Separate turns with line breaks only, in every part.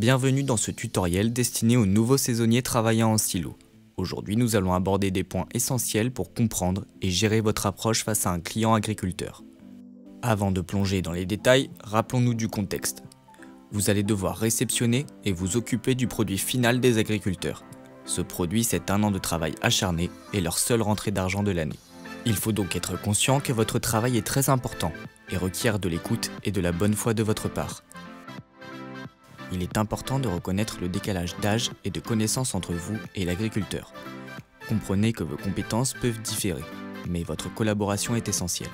Bienvenue dans ce tutoriel destiné aux nouveaux saisonniers travaillant en silo. Aujourd'hui, nous allons aborder des points essentiels pour comprendre et gérer votre approche face à un client agriculteur. Avant de plonger dans les détails, rappelons-nous du contexte. Vous allez devoir réceptionner et vous occuper du produit final des agriculteurs. Ce produit, c'est un an de travail acharné et leur seule rentrée d'argent de l'année. Il faut donc être conscient que votre travail est très important et requiert de l'écoute et de la bonne foi de votre part. Il est important de reconnaître le décalage d'âge et de connaissances entre vous et l'agriculteur. Comprenez que vos compétences peuvent différer, mais votre collaboration est essentielle.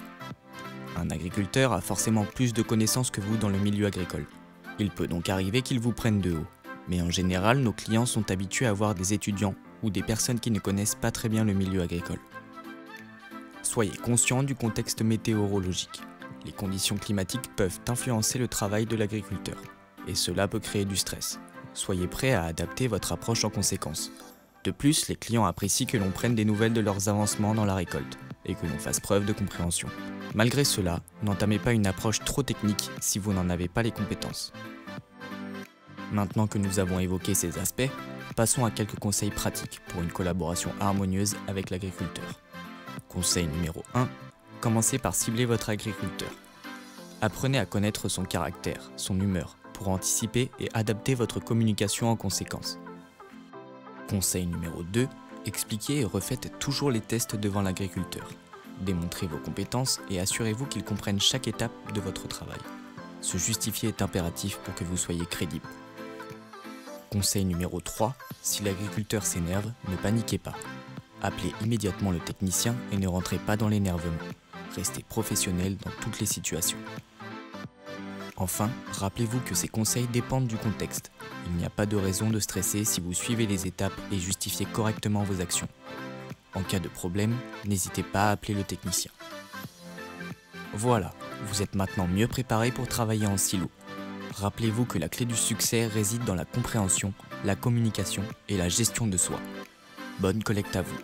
Un agriculteur a forcément plus de connaissances que vous dans le milieu agricole. Il peut donc arriver qu'il vous prenne de haut, mais en général, nos clients sont habitués à voir des étudiants ou des personnes qui ne connaissent pas très bien le milieu agricole. Soyez conscient du contexte météorologique. Les conditions climatiques peuvent influencer le travail de l'agriculteur. Et cela peut créer du stress. Soyez prêt à adapter votre approche en conséquence. De plus, les clients apprécient que l'on prenne des nouvelles de leurs avancements dans la récolte et que l'on fasse preuve de compréhension. Malgré cela, n'entamez pas une approche trop technique si vous n'en avez pas les compétences. Maintenant que nous avons évoqué ces aspects, passons à quelques conseils pratiques pour une collaboration harmonieuse avec l'agriculteur. Conseil numéro 1, commencez par cibler votre agriculteur. Apprenez à connaître son caractère, son humeur, pour anticiper et adapter votre communication en conséquence. Conseil numéro 2, expliquez et refaites toujours les tests devant l'agriculteur. Démontrez vos compétences et assurez-vous qu'il comprenne chaque étape de votre travail. Se justifier est impératif pour que vous soyez crédible. Conseil numéro 3, si l'agriculteur s'énerve, ne paniquez pas. Appelez immédiatement le technicien et ne rentrez pas dans l'énervement. Restez professionnel dans toutes les situations. Enfin, rappelez-vous que ces conseils dépendent du contexte. Il n'y a pas de raison de stresser si vous suivez les étapes et justifiez correctement vos actions. En cas de problème, n'hésitez pas à appeler le technicien. Voilà, vous êtes maintenant mieux préparé pour travailler en silo. Rappelez-vous que la clé du succès réside dans la compréhension, la communication et la gestion de soi. Bonne collecte à vous.